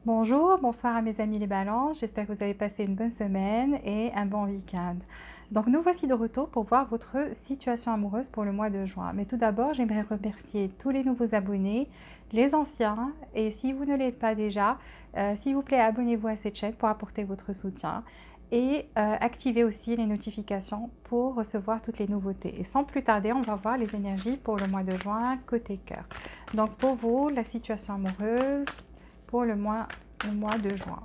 Bonjour, bonsoir à mes amis les balances, j'espère que vous avez passé une bonne semaine et un bon week-end. Donc nous voici de retour pour voir votre situation amoureuse pour le mois de juin. Mais tout d'abord, j'aimerais remercier tous les nouveaux abonnés, les anciens, et si vous ne l'êtes pas déjà, s'il vous plaît, abonnez-vous à cette chaîne pour apporter votre soutien et activez aussi les notifications pour recevoir toutes les nouveautés. Et sans plus tarder, on va voir les énergies pour le mois de juin côté cœur. Donc pour vous, la situation amoureuse pour le mois de juin.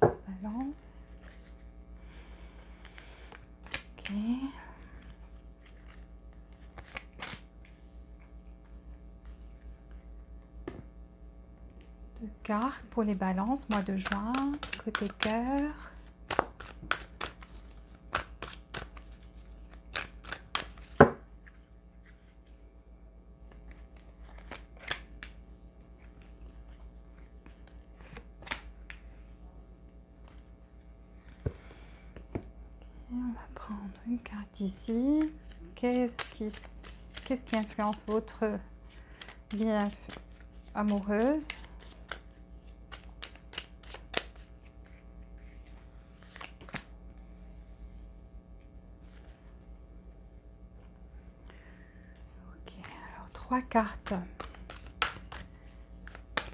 Balance. Ok. Deux cartes pour les balances, mois de juin, côté cœur. Et on va prendre une carte ici. Qu'est-ce qui influence votre vie amoureuse? Ok, alors trois cartes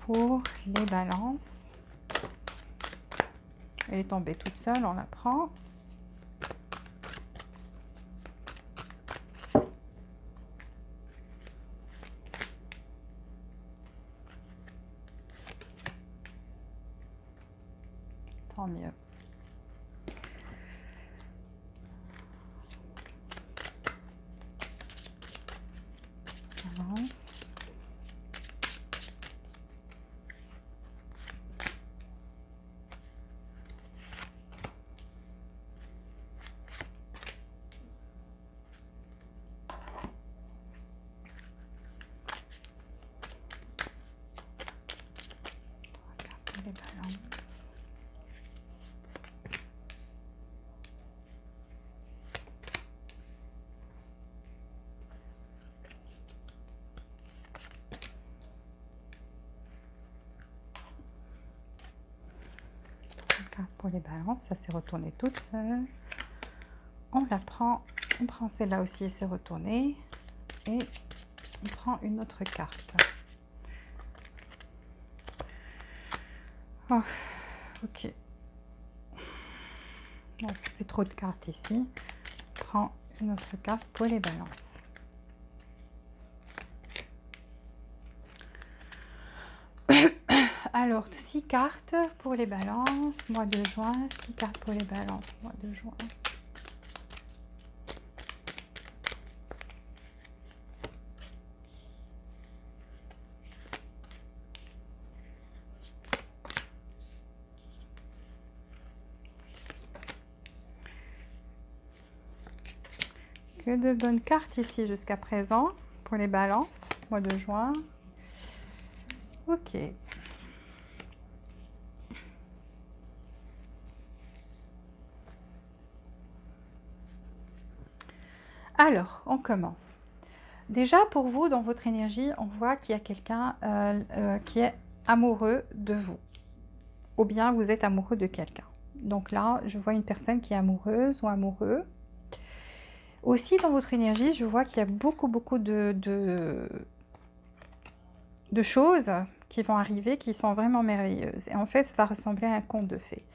pour les balances. Elle est tombée toute seule, on la prend. Tant mieux. Balance. Les balances. Pour les balances, ça s'est retourné toute seule. On la prend, on prend celle-là aussi, elle s'est retournée et on prend une autre carte. Oh, ok. Bon, ça fait trop de cartes ici. On prend une autre carte pour les balances. Alors, 6 cartes pour les balances, mois de juin, 6 cartes pour les balances, mois de juin. Que de bonnes cartes ici jusqu'à présent pour les balances, mois de juin. Ok. Alors, on commence. Déjà, pour vous, dans votre énergie, on voit qu'il y a quelqu'un qui est amoureux de vous. Ou bien vous êtes amoureux de quelqu'un. Donc là, je vois une personne qui est amoureuse ou amoureux. Aussi, dans votre énergie, je vois qu'il y a beaucoup de choses qui vont arriver, qui sont vraiment merveilleuses. Et en fait, ça va ressembler à un conte de fées.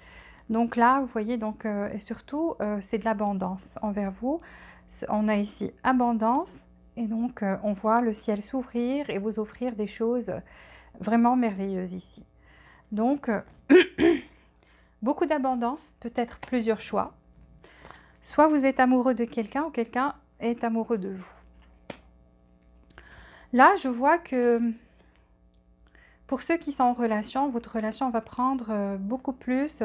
Donc là, vous voyez, donc, et surtout, c'est de l'abondance envers vous. On a ici abondance. Et donc, on voit le ciel s'ouvrir et vous offrir des choses vraiment merveilleuses ici. Donc, beaucoup d'abondance, peut-être plusieurs choix. Soit vous êtes amoureux de quelqu'un ou quelqu'un est amoureux de vous. Là, je vois que pour ceux qui sont en relation, votre relation va prendre beaucoup plus...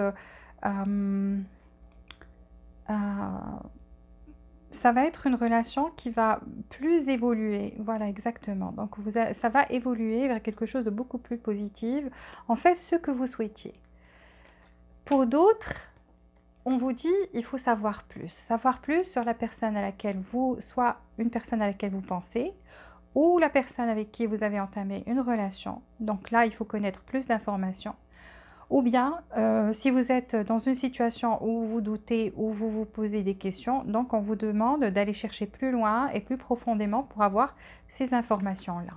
ça va être une relation qui va plus évoluer. Voilà, exactement. Donc, ça va évoluer vers quelque chose de beaucoup plus positif. En fait, ce que vous souhaitiez. Pour d'autres, on vous dit il faut savoir plus. Savoir plus sur la personne à laquelle vous, soit une personne à laquelle vous pensez, ou la personne avec qui vous avez entamé une relation. Donc là, il faut connaître plus d'informations. Ou bien, si vous êtes dans une situation où vous doutez, où vous vous posez des questions, donc on vous demande d'aller chercher plus loin et plus profondément pour avoir ces informations-là.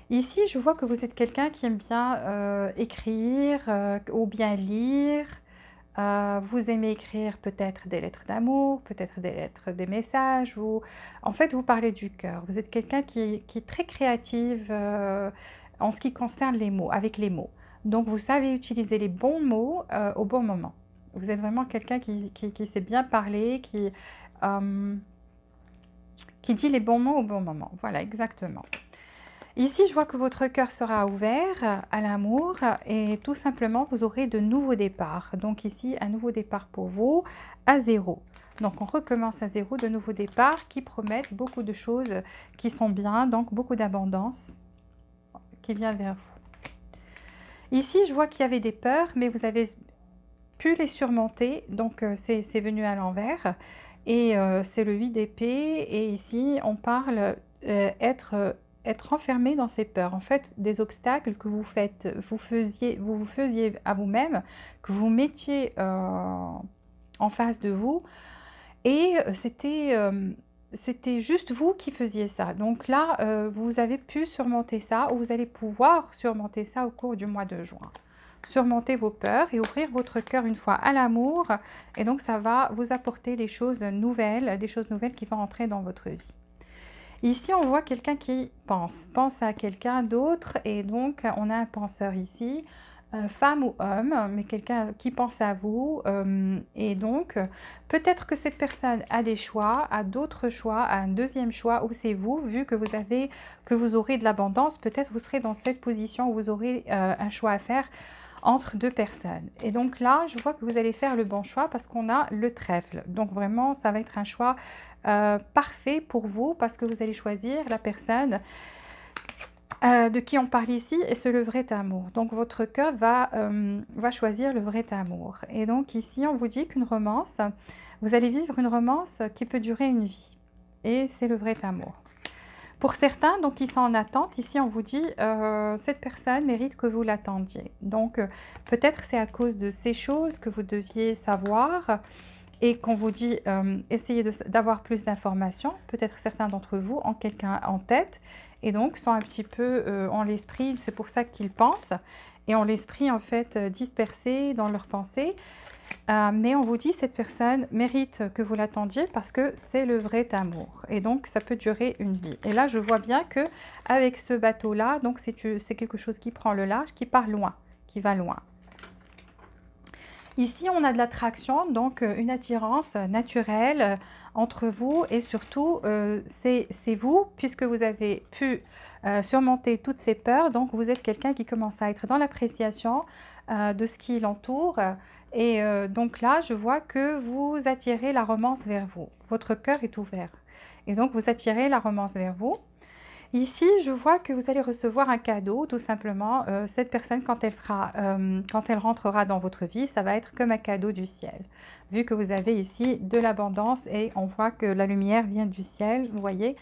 Ici, je vois que vous êtes quelqu'un qui aime bien écrire ou bien lire. Vous aimez écrire peut-être des lettres d'amour, peut-être des lettres, des messages. En fait, vous parlez du cœur. Vous êtes quelqu'un qui est très créative en ce qui concerne les mots, avec les mots. Donc, vous savez utiliser les bons mots au bon moment. Vous êtes vraiment quelqu'un qui sait bien parler, euh, qui dit les bons mots au bon moment. Voilà, exactement. Ici, je vois que votre cœur sera ouvert à l'amour et tout simplement, vous aurez de nouveaux départs. Donc ici, un nouveau départ pour vous à zéro. Donc on recommence à zéro, de nouveaux départs qui promettent beaucoup de choses qui sont bien, donc beaucoup d'abondance qui vient vers vous. Ici, je vois qu'il y avait des peurs, mais vous avez pu les surmonter. Donc c'est venu à l'envers et c'est le 8 d'épée. Et ici, on parle être enfermé dans ces peurs, en fait, des obstacles que vous faites, vous faisiez à vous-même, que vous mettiez en face de vous, et c'était juste vous qui faisiez ça. Donc là, vous avez pu surmonter ça, ou vous allez pouvoir surmonter ça au cours du mois de juin. Surmonter vos peurs et ouvrir votre cœur une fois à l'amour, et donc ça va vous apporter des choses nouvelles qui vont entrer dans votre vie. Ici, on voit quelqu'un qui pense à quelqu'un d'autre, et donc on a un penseur ici, femme ou homme, mais quelqu'un qui pense à vous, et donc peut-être que cette personne a des choix, a d'autres choix, a un deuxième choix, ou c'est vous, vu que vous aurez de l'abondance, peut-être vous serez dans cette position où vous aurez un choix à faire entre deux personnes. Et donc là, je vois que vous allez faire le bon choix parce qu'on a le trèfle. Donc vraiment, ça va être un choix parfait pour vous parce que vous allez choisir la personne de qui on parle ici, et c'est le vrai amour. Donc votre cœur va choisir le vrai amour. Et donc ici, on vous dit qu'une romance, vous allez vivre une romance qui peut durer une vie. Et c'est le vrai amour. Pour certains, donc, qui sont en attente, ici on vous dit cette personne mérite que vous l'attendiez. Donc peut-être c'est à cause de ces choses que vous deviez savoir et qu'on vous dit essayez d'avoir plus d'informations. Peut-être certains d'entre vous ont quelqu'un en tête et donc sont un petit peu en l'esprit, c'est pour ça qu'ils pensent, et en l'esprit en fait dispersés dans leurs pensées. Mais on vous dit cette personne mérite que vous l'attendiez parce que c'est le vrai amour, et donc ça peut durer une vie. Et là je vois bien que avec ce bateau là, donc c'est quelque chose qui prend le large, qui part loin, qui va loin. Ici on a de l'attraction, donc une attirance naturelle entre vous, et surtout c'est vous, puisque vous avez pu surmonter toutes ces peurs. Donc vous êtes quelqu'un qui commence à être dans l'appréciation de ce qui l'entoure. Et donc là, je vois que vous attirez la romance vers vous. Votre cœur est ouvert. Et donc, vous attirez la romance vers vous. Ici, je vois que vous allez recevoir un cadeau, tout simplement. Cette personne, quand elle rentrera dans votre vie, ça va être comme un cadeau du ciel. Vu que vous avez ici de l'abondance et on voit que la lumière vient du ciel, vous voyez.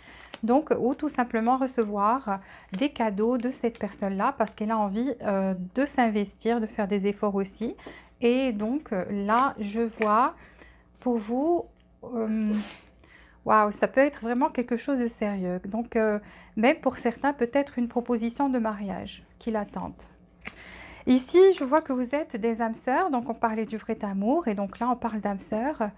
Donc, ou tout simplement recevoir des cadeaux de cette personne-là parce qu'elle a envie de s'investir, de faire des efforts aussi. Et donc, là, je vois pour vous... waouh, ça peut être vraiment quelque chose de sérieux. Donc, même pour certains, peut-être une proposition de mariage qui l'attendent. Ici, je vois que vous êtes des âmes sœurs, donc on parlait du vrai amour, et donc là, on parle d'âmes sœurs.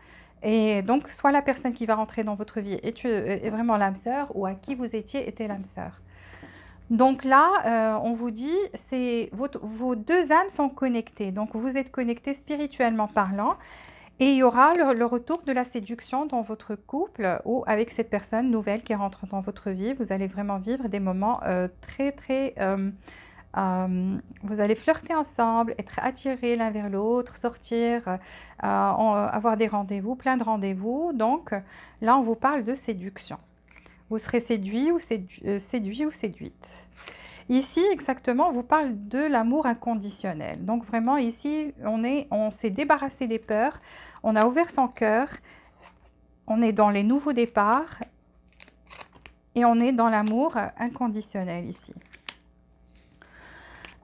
Et donc, soit la personne qui va rentrer dans votre vie est vraiment l'âme sœur, ou à qui vous étiez était l'âme sœur. Donc là, on vous dit, vos deux âmes sont connectées, donc vous êtes connectés spirituellement parlant. Et il y aura le retour de la séduction dans votre couple ou avec cette personne nouvelle qui rentre dans votre vie. Vous allez vraiment vivre des moments vous allez flirter ensemble, être attirés l'un vers l'autre, sortir, avoir des rendez-vous, plein de rendez-vous. Donc là, on vous parle de séduction. Vous serez séduit ou séduite. Ici, exactement, on vous parle de l'amour inconditionnel. Donc vraiment, ici, on s'est débarrassé des peurs, on a ouvert son cœur, on est dans les nouveaux départs. Et on est dans l'amour inconditionnel ici.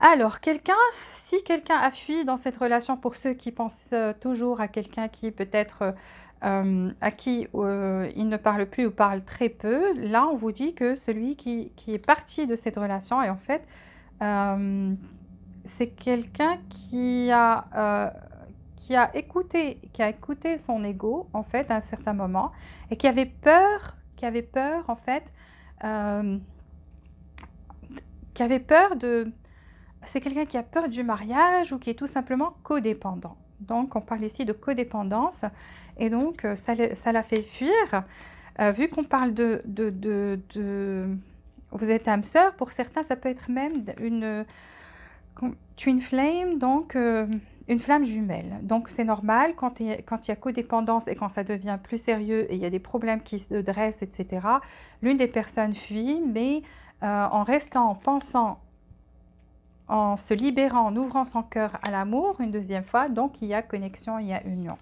Alors, si quelqu'un a fui dans cette relation, pour ceux qui pensent toujours à quelqu'un qui peut-être à qui il ne parle plus ou parle très peu, là on vous dit que celui qui est parti de cette relation, et en fait c'est quelqu'un qui a écouté son ego en fait à un certain moment et qui avait peur en fait, euh, qui avait peur de c'est quelqu'un qui a peur du mariage ou qui est tout simplement codépendant. Donc, on parle ici de codépendance et donc ça l'a fait fuir. Vu qu'on parle vous êtes âme sœur, pour certains, ça peut être même une twin flame, donc une flamme jumelle. Donc, c'est normal quand il y a codépendance et quand ça devient plus sérieux et il y a des problèmes qui se dressent, etc. L'une des personnes fuit, mais en restant, en pensant, en se libérant, en ouvrant son cœur à l'amour une deuxième fois, donc il y a connexion, il y a union.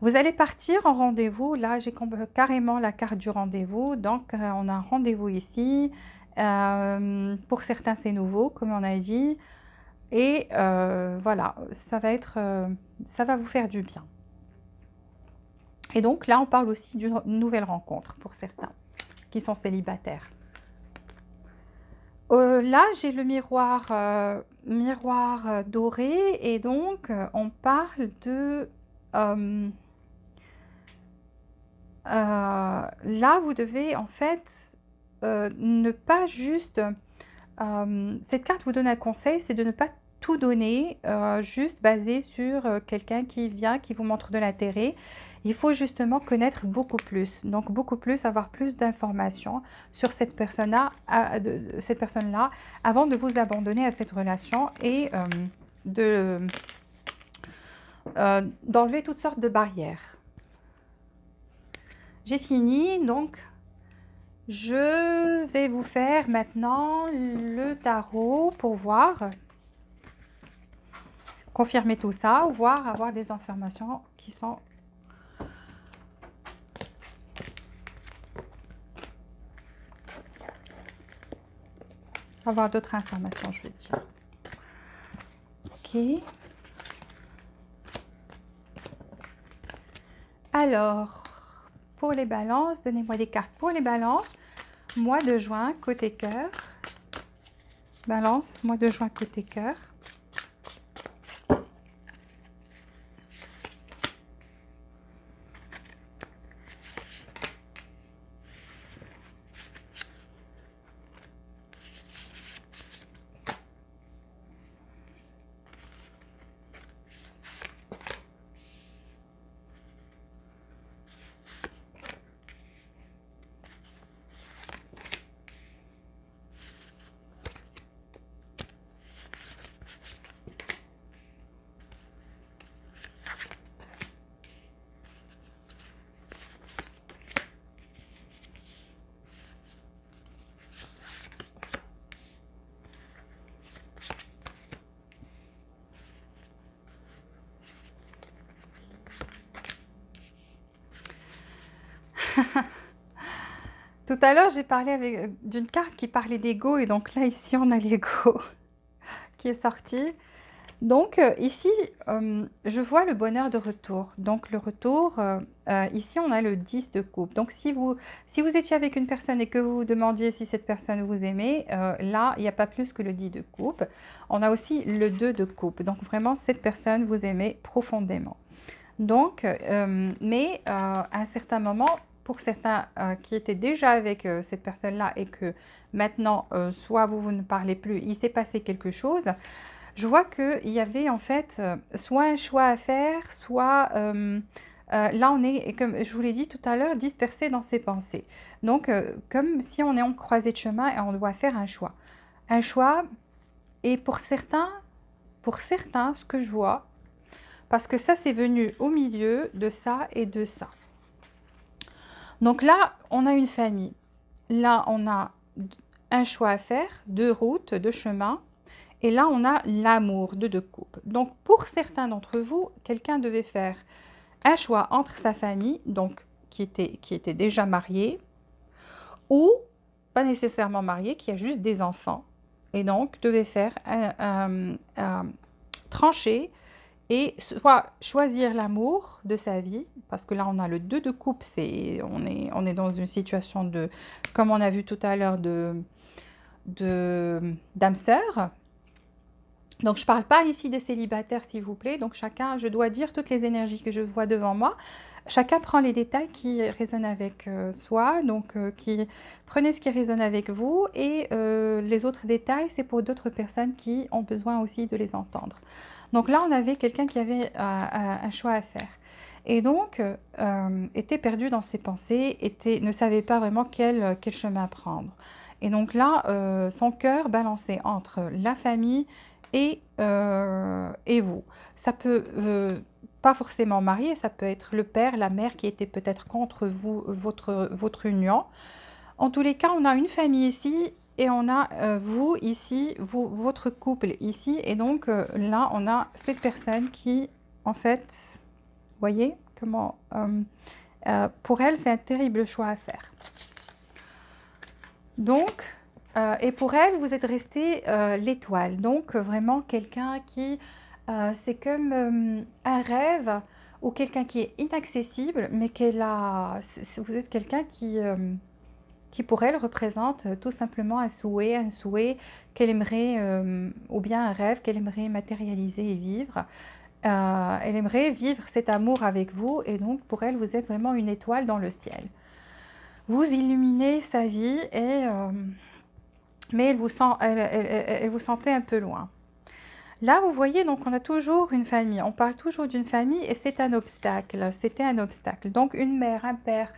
Vous allez partir en rendez-vous, là j'ai carrément la carte du rendez-vous, donc on a un rendez-vous ici, pour certains c'est nouveau comme on a dit, et voilà, ça va vous faire du bien. Et donc là on parle aussi d'une nouvelle rencontre pour certains qui sont célibataires. Là, j'ai le miroir doré et donc on parle de... là, vous devez en fait ne pas juste... cette carte vous donne un conseil, c'est de ne pas tout donner, juste basé sur quelqu'un qui vient, qui vous montre de l'intérêt. Il faut justement connaître beaucoup plus, donc beaucoup plus, avoir plus d'informations sur cette personne-là, avant de vous abandonner à cette relation et d'enlever toutes sortes de barrières. J'ai fini, donc je vais vous faire maintenant le tarot pour voir, confirmer tout ça, ou voir, avoir des informations qui sont... avoir d'autres informations, je veux dire. Ok. Alors, pour les balances, donnez-moi des cartes pour les balances. Mois de juin, côté cœur. Balance, mois de juin, côté cœur. Tout à l'heure, j'ai parlé d'une carte qui parlait d'ego et donc là, ici, on a l'ego qui est sorti. Donc ici, je vois le bonheur de retour. Donc le retour, ici, on a le 10 de coupe. Donc si vous étiez avec une personne et que vous vous demandiez si cette personne vous aimait, là, il n'y a pas plus que le 10 de coupe. On a aussi le 2 de coupe. Donc vraiment, cette personne vous aimait profondément. Donc, mais à un certain moment, pour certains qui étaient déjà avec cette personne-là et que maintenant, soit vous ne parlez plus, il s'est passé quelque chose, je vois qu'il y avait en fait soit un choix à faire, soit là on est, comme je vous l'ai dit tout à l'heure, dispersé dans ses pensées. Donc, comme si on est en croisée de chemin et on doit faire un choix. Un choix, et pour certains, ce que je vois, parce que ça, c'est venu au milieu de ça et de ça. Donc là, on a une famille. Là, on a un choix à faire, 2 routes, 2 chemins. Et là, on a l'amour de 2 coupes. Donc, pour certains d'entre vous, quelqu'un devait faire un choix entre sa famille, donc qui était déjà mariée, ou pas nécessairement marié, qui a juste des enfants et donc devait faire trancher et soit choisir l'amour de sa vie, parce que là on a le 2 de coupe, on est dans une situation de, comme on a vu tout à l'heure, d'âme sœur. Donc je ne parle pas ici des célibataires s'il vous plaît, donc chacun, je dois dire toutes les énergies que je vois devant moi, chacun prend les détails qui résonnent avec soi, donc prenez ce qui résonne avec vous et les autres détails c'est pour d'autres personnes qui ont besoin aussi de les entendre. Donc là on avait quelqu'un qui avait un choix à faire et donc était perdu dans ses pensées, ne savait pas vraiment quel chemin prendre. Et donc là son cœur balançait entre la famille et vous. Ça peut pas forcément marié, ça peut être le père, la mère qui était peut-être contre vous, votre union. En tous les cas, on a une famille ici et on a vous ici, votre couple ici. Et donc là, on a cette personne qui, en fait, voyez comment, pour elle, c'est un terrible choix à faire. Donc, et pour elle, vous êtes resté l'étoile. Donc, vraiment quelqu'un qui, c'est comme un rêve ou quelqu'un qui est inaccessible, mais vous êtes quelqu'un qui pour elle représente tout simplement un souhait qu'elle aimerait, ou bien un rêve qu'elle aimerait matérialiser et vivre. Elle aimerait vivre cet amour avec vous et donc pour elle, vous êtes vraiment une étoile dans le ciel. Vous illuminez sa vie et mais elle vous sentait un peu loin. Là, vous voyez, donc on a toujours une famille. On parle toujours d'une famille et c'est un obstacle. C'était un obstacle. Donc une mère, un père,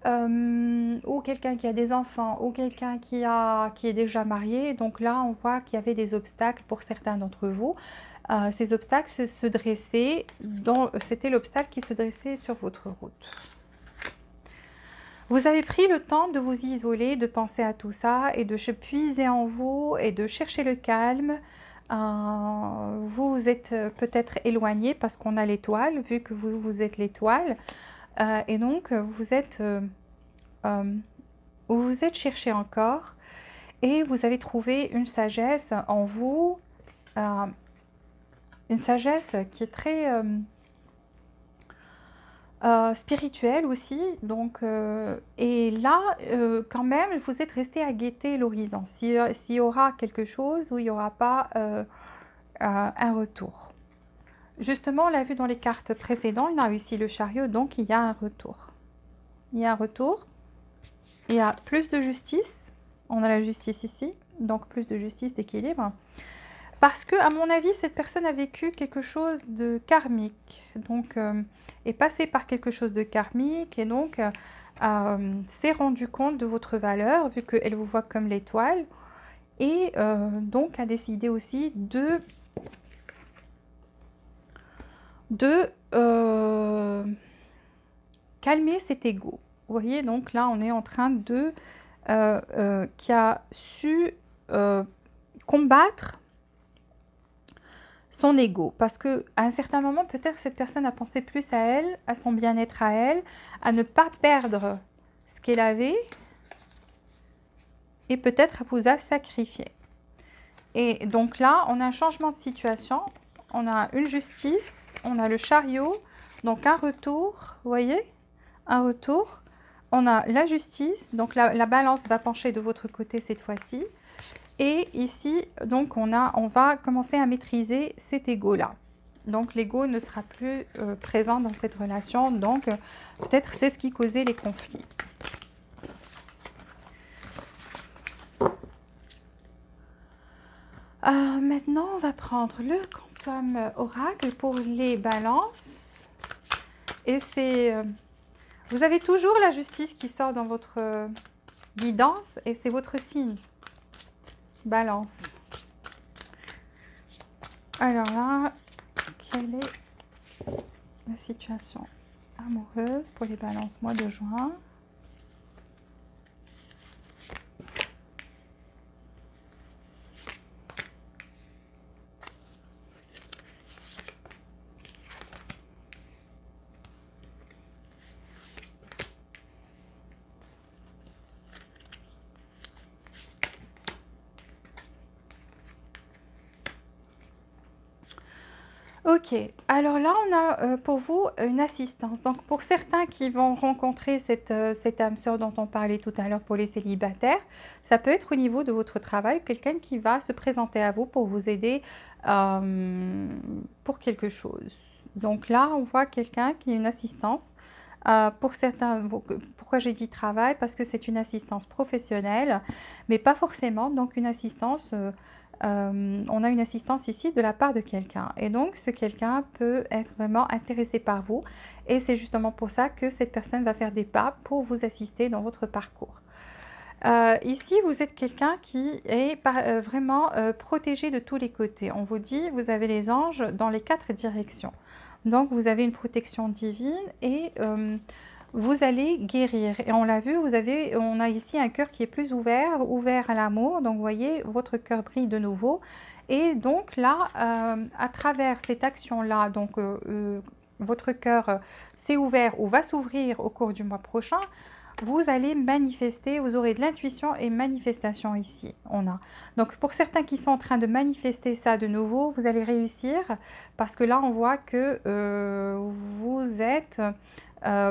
ou quelqu'un qui a des enfants, ou quelqu'un qui est déjà marié. Donc là, on voit qu'il y avait des obstacles pour certains d'entre vous. Ces obstacles se dressaient, c'était l'obstacle qui se dressait sur votre route. Vous avez pris le temps de vous isoler, de penser à tout ça et de puiser en vous et de chercher le calme. Vous êtes peut-être éloigné parce qu'on a l'étoile, vu que vous êtes l'étoile. Et donc, vous êtes cherché encore et vous avez trouvé une sagesse en vous. Une sagesse qui est très... spirituelle aussi, donc et là quand même vous êtes resté à guetter l'horizon, s'il y aura quelque chose ou il n'y aura pas un retour. Justement, on l'a vu dans les cartes précédentes, il y a aussi le chariot, donc il y a un retour. Il y a un retour, il y a plus de justice, on a la justice ici, donc plus de justice, d'équilibre. Parce que, à mon avis, cette personne a vécu quelque chose de karmique, donc est passée par quelque chose de karmique et donc s'est rendu compte de votre valeur, vu qu'elle vous voit comme l'étoile, et donc a décidé aussi de calmer cet ego. Vous voyez, donc là, on est en train de... qui a su combattre son ego, parce que à un certain moment, peut-être cette personne a pensé plus à elle, à son bien-être à elle, à ne pas perdre ce qu'elle avait, et peut-être vous a sacrifié. Et donc là, on a un changement de situation, on a une justice, on a le chariot, donc un retour, vous voyez, un retour. On a la justice, donc la balance va pencher de votre côté cette fois-ci. Et ici, donc on va commencer à maîtriser cet ego-là. Donc l'ego ne sera plus présent dans cette relation. Donc peut-être c'est ce qui causait les conflits. Maintenant, on va prendre le quantum oracle pour les balances. Et c'est... vous avez toujours la justice qui sort dans votre guidance et c'est votre signe. Balance. Alors là, quelle est la situation amoureuse pour les balances mois de juin? Ok, alors là, on a pour vous une assistance. Donc, pour certains qui vont rencontrer cette âme sœur dont on parlait tout à l'heure pour les célibataires, ça peut être au niveau de votre travail, quelqu'un qui va se présenter à vous pour vous aider pour quelque chose. Donc là, on voit quelqu'un qui a une assistance. Pour certains, pourquoi j'ai dit travail? Parce que c'est une assistance professionnelle, mais pas forcément. Donc, une assistance. On a une assistance ici de la part de quelqu'un. Et donc, ce quelqu'un peut être vraiment intéressé par vous. Et c'est justement pour ça que cette personne va faire des pas pour vous assister dans votre parcours. Ici, vous êtes quelqu'un qui est vraiment protégé de tous les côtés. On vous dit, vous avez les anges dans les 4 directions. Donc, vous avez une protection divine et vous allez guérir. Et on l'a vu, on a ici un cœur qui est plus ouvert, ouvert à l'amour. Donc, vous voyez, votre cœur brille de nouveau. Et donc là, à travers cette action-là, donc votre cœur s'est ouvert ou va s'ouvrir au cours du mois prochain. Vous allez manifester, vous aurez de l'intuition et manifestation ici. On a. Donc pour certains qui sont en train de manifester ça de nouveau, vous allez réussir parce que là on voit que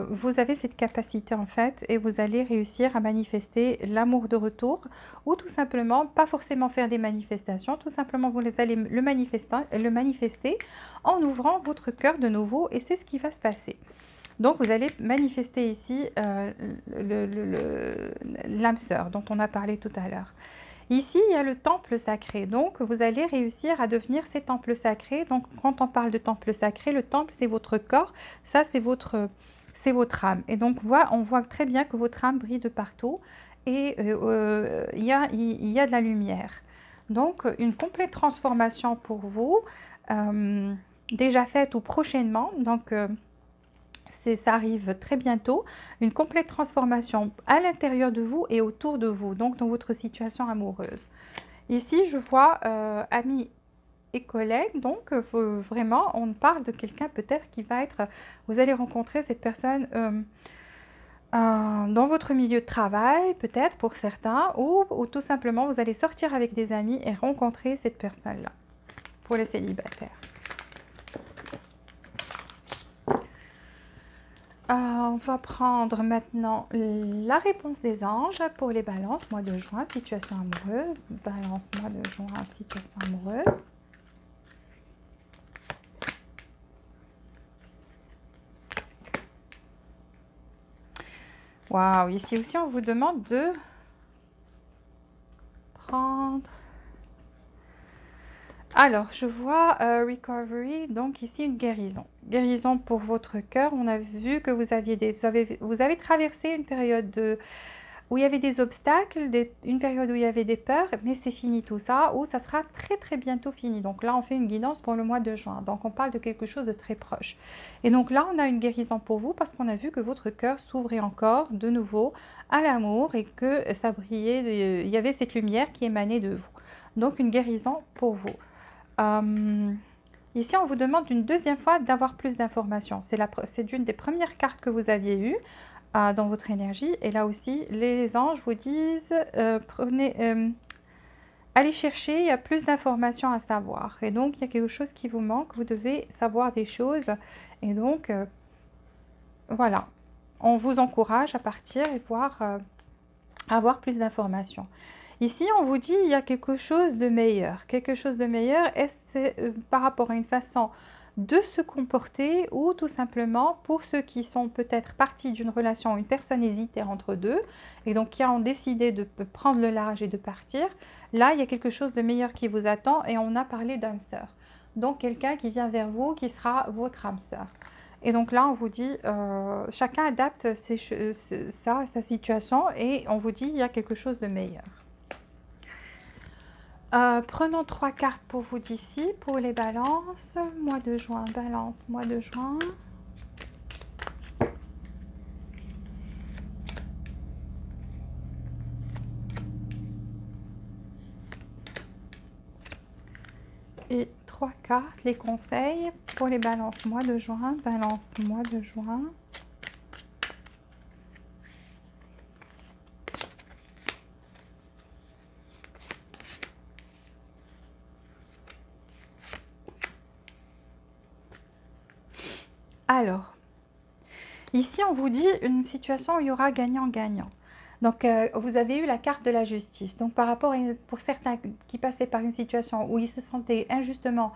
vous avez cette capacité en fait et vous allez réussir à manifester l'amour de retour ou tout simplement, pas forcément faire des manifestations, tout simplement vous allez le manifester en ouvrant votre cœur de nouveau et c'est ce qui va se passer. Donc, vous allez manifester ici l'âme sœur dont on a parlé tout à l'heure. Ici, il y a le temple sacré. Donc, vous allez réussir à devenir ces temples sacrés. Donc, quand on parle de temple sacré, le temple, c'est votre corps. Ça, c'est votre âme. Et donc, on voit très bien que votre âme brille de partout. Et il y a de la lumière. Donc, une complète transformation pour vous, déjà faite ou prochainement. Donc, ça arrive très bientôt, une complète transformation à l'intérieur de vous et autour de vous, donc dans votre situation amoureuse. Ici, je vois amis et collègues, donc vraiment, on parle de quelqu'un peut-être qui va être, vous allez rencontrer cette personne dans votre milieu de travail, peut-être pour certains, ou tout simplement, vous allez sortir avec des amis et rencontrer cette personne-là, pour les célibataires. On va prendre maintenant la réponse des anges pour les balances, mois de juin, situation amoureuse. Balance, mois de juin, situation amoureuse. Waouh, ici aussi on vous demande de prendre... Alors, je vois recovery, donc ici une guérison. Guérison pour votre cœur. On a vu que vous avez traversé une période où il y avait des obstacles, une période où il y avait des peurs, mais c'est fini tout ça, ou ça sera très très bientôt fini. Donc là, on fait une guidance pour le mois de juin. Donc on parle de quelque chose de très proche. Et donc là, on a une guérison pour vous parce qu'on a vu que votre cœur s'ouvrait encore de nouveau à l'amour et que ça brillait, il y avait cette lumière qui émanait de vous. Donc une guérison pour vous. Ici, on vous demande une deuxième fois d'avoir plus d'informations. C'est une des premières cartes que vous aviez eues dans votre énergie. Et là aussi, les anges vous disent, allez chercher, il y a plus d'informations à savoir. Et donc, il y a quelque chose qui vous manque, vous devez savoir des choses. Et donc, voilà, on vous encourage à partir et avoir plus d'informations. Ici, on vous dit il y a quelque chose de meilleur. Quelque chose de meilleur, est-ce par rapport à une façon de se comporter ou tout simplement pour ceux qui sont peut-être partis d'une relation, une personne hésitait entre deux et donc qui ont décidé de prendre le large et de partir, là, il y a quelque chose de meilleur qui vous attend et on a parlé d'âme sœur. Donc, quelqu'un qui vient vers vous qui sera votre âme sœur. Et donc là, on vous dit, chacun adapte sa situation et on vous dit il y a quelque chose de meilleur. Prenons 3 cartes pour vous d'ici, pour les balances. Mois de juin, balance, mois de juin. Et 3 cartes, les conseils pour les balances, mois de juin, balance, mois de juin. Alors, ici, on vous dit une situation où il y aura gagnant-gagnant. Donc, vous avez eu la carte de la justice. Donc, par rapport pour certains qui passaient par une situation où ils se sentaient injustement,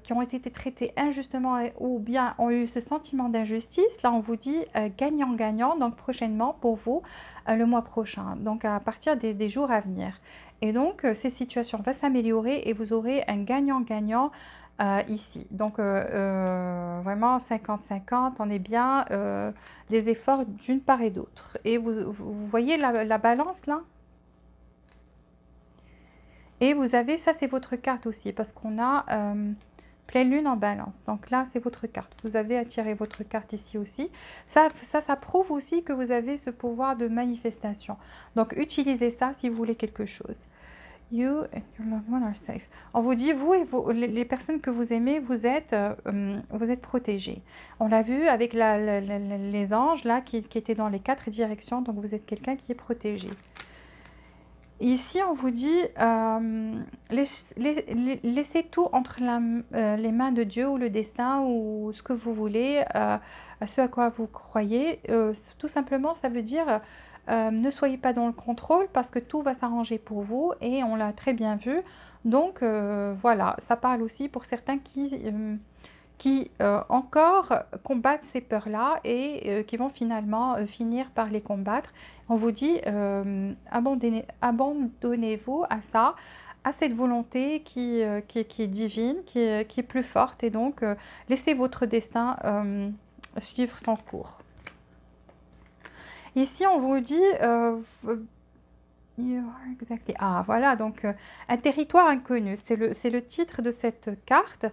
qui ont été traités injustement ou bien ont eu ce sentiment d'injustice, là, on vous dit gagnant-gagnant, donc prochainement pour vous, le mois prochain, donc à partir des jours à venir. Et donc, ces situations vont s'améliorer et vous aurez un gagnant-gagnant ici. Donc, vraiment 50-50, on est bien des efforts d'une part et d'autre. Et vous voyez la balance là? Et vous avez, ça c'est votre carte aussi, parce qu'on a pleine lune en balance. Donc là, c'est votre carte. Vous avez attiré votre carte ici aussi. Ça prouve aussi que vous avez ce pouvoir de manifestation. Donc, utilisez ça si vous voulez quelque chose. You and your loved one are safe. On vous dit, vous et les personnes que vous aimez, vous êtes protégés. On l'a vu avec les anges là qui étaient dans les 4 directions. Donc, vous êtes quelqu'un qui est protégé. Ici, on vous dit, laissez tout entre les mains de Dieu ou le destin ou ce que vous voulez, à ce à quoi vous croyez. Tout simplement, ça veut dire, ne soyez pas dans le contrôle parce que tout va s'arranger pour vous et on l'a très bien vu. Donc, voilà, ça parle aussi pour certains qui encore combattent ces peurs-là et qui vont finalement finir par les combattre. On vous dit, abandonnez-vous à ça, à cette volonté qui est divine, qui est plus forte. Et donc, laissez votre destin suivre son cours. Ici, on vous dit... exactly. Ah, voilà, donc un territoire inconnu, c'est le titre de cette carte.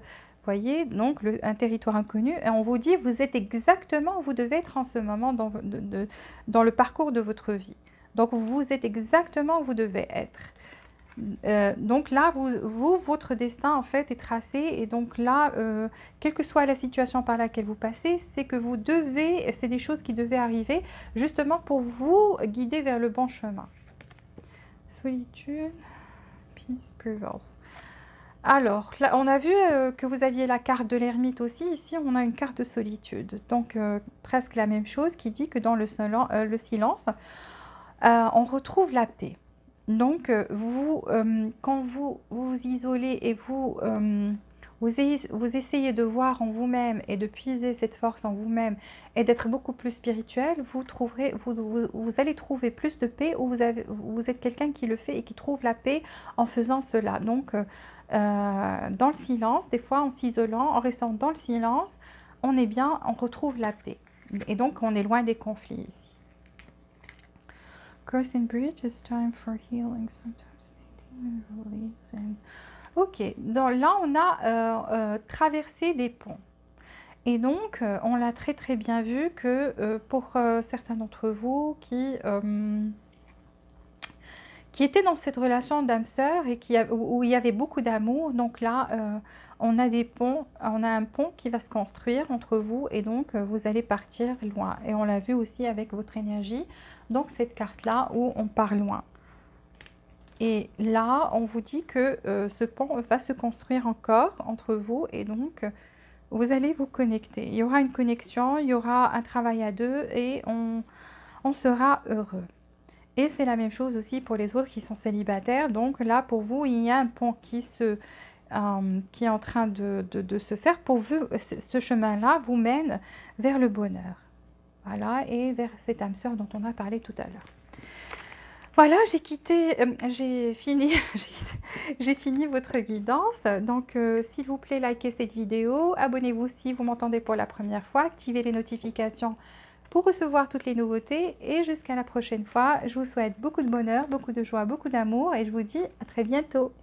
Voyez, donc un territoire inconnu, et on vous dit, vous êtes exactement où vous devez être en ce moment dans le parcours de votre vie. Donc, vous êtes exactement où vous devez être. Donc là, votre destin, en fait, est tracé. Et donc là, quelle que soit la situation par laquelle vous passez, c'est que vous devez, c'est des choses qui devaient arriver, justement pour vous guider vers le bon chemin. Solitude, peace prevails. Alors, là, on a vu que vous aviez la carte de l'ermite aussi. Ici, on a une carte de solitude. Donc, presque la même chose qui dit que dans le silence, on retrouve la paix. Donc, quand vous vous isolez et vous essayez de voir en vous-même et de puiser cette force en vous-même et d'être beaucoup plus spirituel, vous allez trouver plus de paix ou vous êtes quelqu'un qui le fait et qui trouve la paix en faisant cela. Donc, dans le silence, des fois en s'isolant, en restant dans le silence, on est bien, on retrouve la paix. Et donc, on est loin des conflits ici. Crossing bridge is time for healing, sometimes releasing. Ok, donc là on a traversé des ponts. Et donc on l'a très très bien vu que pour certains d'entre vous qui étaient dans cette relation d'âme-sœur et où il y avait beaucoup d'amour, donc là on a des ponts, on a un pont qui va se construire entre vous et donc vous allez partir loin. Et on l'a vu aussi avec votre énergie, donc cette carte-là où on part loin. Et là, on vous dit que ce pont va se construire encore entre vous et donc vous allez vous connecter. Il y aura une connexion, il y aura un travail à deux et on sera heureux. Et c'est la même chose aussi pour les autres qui sont célibataires. Donc là, pour vous, il y a un pont qui est en train de se faire. Pour vous, ce chemin-là vous mène vers le bonheur. Voilà, et vers cette âme sœur dont on a parlé tout à l'heure. Voilà, j'ai fini votre guidance. Donc, s'il vous plaît, likez cette vidéo. Abonnez-vous si vous m'entendez pour la première fois. Activez les notifications pour recevoir toutes les nouveautés. Et jusqu'à la prochaine fois, je vous souhaite beaucoup de bonheur, beaucoup de joie, beaucoup d'amour. Et je vous dis à très bientôt.